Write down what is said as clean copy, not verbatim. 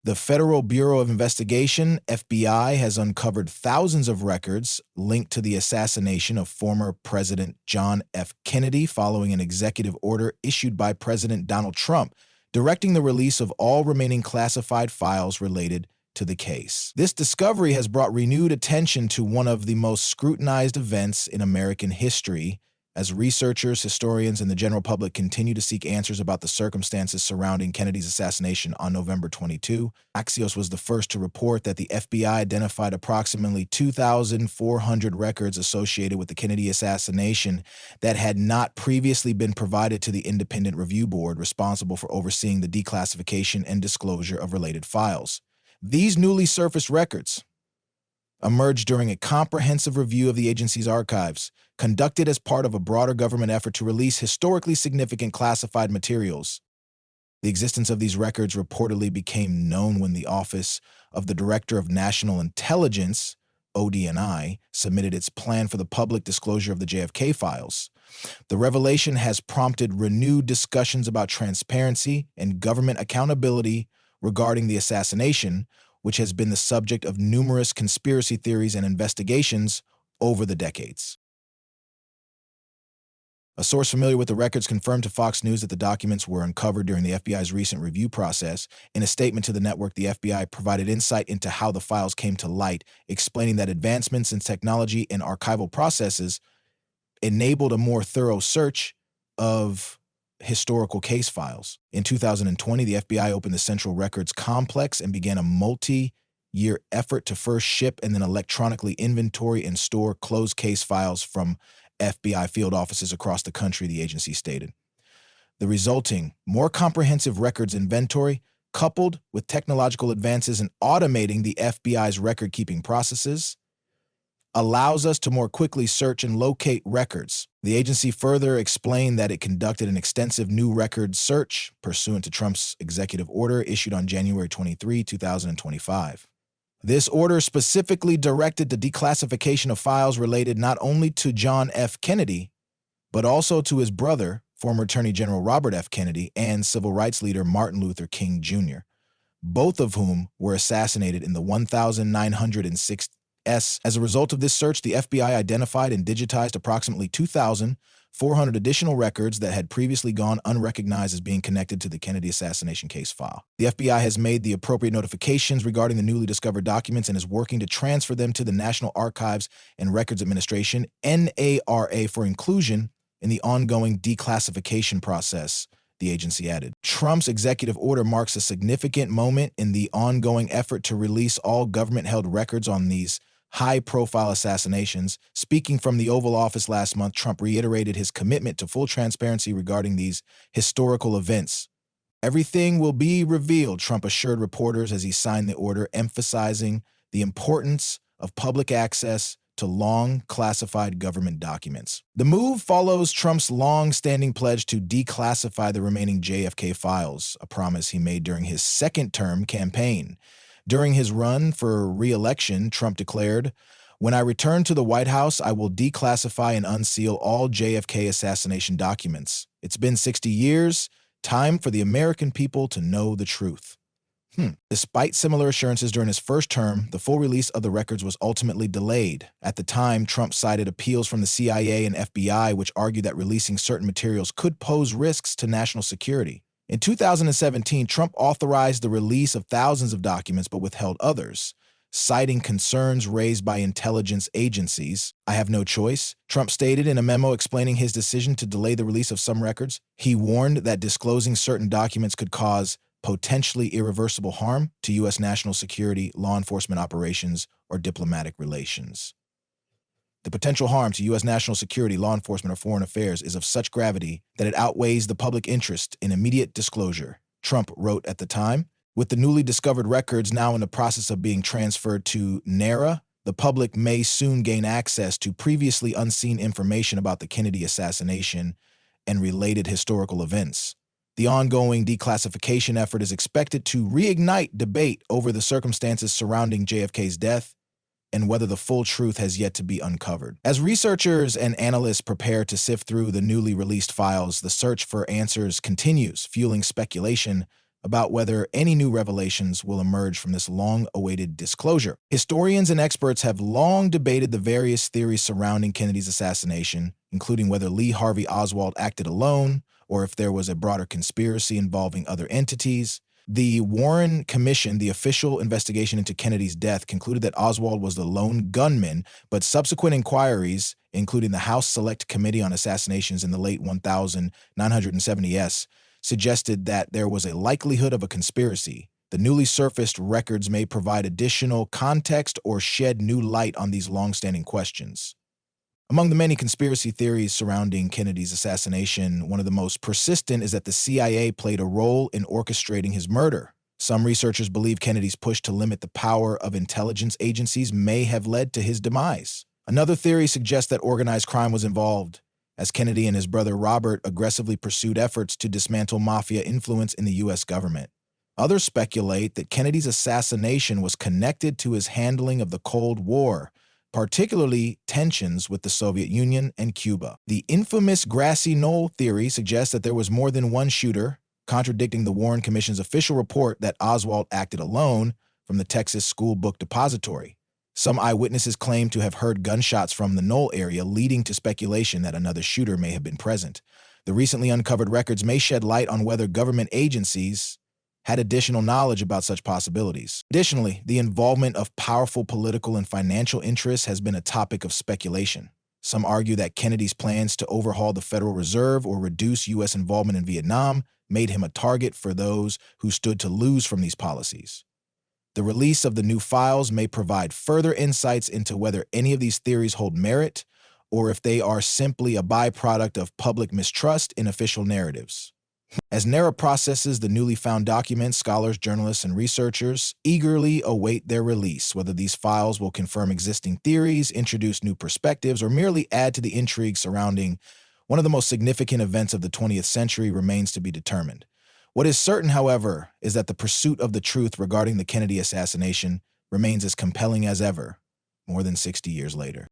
The Federal Bureau of Investigation, FBI, has uncovered thousands of records linked to the assassination of former President John F. Kennedy following an executive order issued by President Donald Trump directing the release of all remaining classified files related to the case. This discovery has brought renewed attention to one of the most scrutinized events in American history, as researchers, historians, and the general public continue to seek answers about the circumstances surrounding Kennedy's assassination on November 22. Axios was the first to report that the FBI identified approximately 2,400 records associated with the Kennedy assassination that had not previously been provided to the Independent Review Board responsible for overseeing the declassification and disclosure of related files. These newly surfaced records emerged during a comprehensive review of the agency's archives, conducted as part of a broader government effort to release historically significant classified materials. The existence of these records reportedly became known when the Office of the Director of National Intelligence, ODNI, submitted its plan for the public disclosure of the JFK files. The revelation has prompted renewed discussions about transparency and government accountability regarding the assassination, which has been the subject of numerous conspiracy theories and investigations over the decades. A source familiar with the records confirmed to Fox News that the documents were uncovered during the FBI's recent review process. In a statement to the network, the FBI provided insight into how the files came to light, explaining that advancements in technology and archival processes enabled a more thorough search of historical case files. In 2020, the FBI opened the Central Records Complex and began a multi-year effort to first ship and then electronically inventory and store closed case files from FBI field offices across the country, the agency stated. The resulting, more comprehensive records inventory, coupled with technological advances in automating the FBI's record-keeping processes, allows us to more quickly search and locate records. The agency further explained that it conducted an extensive new record search pursuant to Trump's executive order issued on January 23, 2025. This order specifically directed the declassification of files related not only to John F. Kennedy, but also to his brother, former Attorney General Robert F. Kennedy, and civil rights leader Martin Luther King Jr., both of whom were assassinated in the 1906. As a result of this search, the FBI identified and digitized approximately 2,400 additional records that had previously gone unrecognized as being connected to the Kennedy assassination case file. The FBI has made the appropriate notifications regarding the newly discovered documents and is working to transfer them to the National Archives and Records Administration, NARA, for inclusion in the ongoing declassification process, the agency added. Trump's executive order marks a significant moment in the ongoing effort to release all government-held records on these high-profile assassinations. Speaking from the Oval Office last month, Trump reiterated his commitment to full transparency regarding these historical events. Everything will be revealed, Trump assured reporters as he signed the order, emphasizing the importance of public access to long classified government documents. The move follows Trump's long-standing pledge to declassify the remaining JFK files, a promise he made during his second-term campaign. During his run for re-election, Trump declared, "When I return to the White House, I will declassify and unseal all JFK assassination documents. It's been 60 years. Time for the American people to know the truth." Despite similar assurances during his first term, the full release of the records was ultimately delayed. At the time, Trump cited appeals from the CIA and FBI, which argued that releasing certain materials could pose risks to national security. In 2017, Trump authorized the release of thousands of documents but withheld others, citing concerns raised by intelligence agencies. "I have no choice," Trump stated in a memo explaining his decision to delay the release of some records. He warned that disclosing certain documents could cause potentially irreversible harm to U.S. national security, law enforcement operations, or diplomatic relations. "The potential harm to U.S. national security, law enforcement, or foreign affairs is of such gravity that it outweighs the public interest in immediate disclosure," Trump wrote at the time. With the newly discovered records now in the process of being transferred to NARA, the public may soon gain access to previously unseen information about the Kennedy assassination and related historical events. The ongoing declassification effort is expected to reignite debate over the circumstances surrounding JFK's death and whether the full truth has yet to be uncovered. As researchers and analysts prepare to sift through the newly released files, the search for answers continues, fueling speculation about whether any new revelations will emerge from this long-awaited disclosure. Historians and experts have long debated the various theories surrounding Kennedy's assassination, including whether Lee Harvey Oswald acted alone or if there was a broader conspiracy involving other entities. The Warren Commission, the official investigation into Kennedy's death, concluded that Oswald was the lone gunman, but subsequent inquiries, including the House Select Committee on Assassinations in the late 1970s, suggested that there was a likelihood of a conspiracy. The newly surfaced records may provide additional context or shed new light on these long-standing questions. Among the many conspiracy theories surrounding Kennedy's assassination, one of the most persistent is that the CIA played a role in orchestrating his murder. Some researchers believe Kennedy's push to limit the power of intelligence agencies may have led to his demise. Another theory suggests that organized crime was involved, as Kennedy and his brother Robert aggressively pursued efforts to dismantle mafia influence in the U.S. government. Others speculate that Kennedy's assassination was connected to his handling of the Cold War, particularly tensions with the Soviet Union and Cuba. The infamous grassy knoll theory suggests that there was more than one shooter, contradicting the Warren Commission's official report that Oswald acted alone from the Texas School Book Depository. Some eyewitnesses claim to have heard gunshots from the knoll area, leading to speculation that another shooter may have been present. The recently uncovered records may shed light on whether government agencies had additional knowledge about such possibilities. Additionally, the involvement of powerful political and financial interests has been a topic of speculation. Some argue that Kennedy's plans to overhaul the Federal Reserve or reduce U.S. involvement in Vietnam made him a target for those who stood to lose from these policies. The release of the new files may provide further insights into whether any of these theories hold merit or if they are simply a byproduct of public mistrust in official narratives. As NARA processes the newly found documents, scholars, journalists, and researchers eagerly await their release. Whether these files will confirm existing theories, introduce new perspectives, or merely add to the intrigue surrounding one of the most significant events of the 20th century remains to be determined. What is certain, however, is that the pursuit of the truth regarding the Kennedy assassination remains as compelling as ever, more than 60 years later.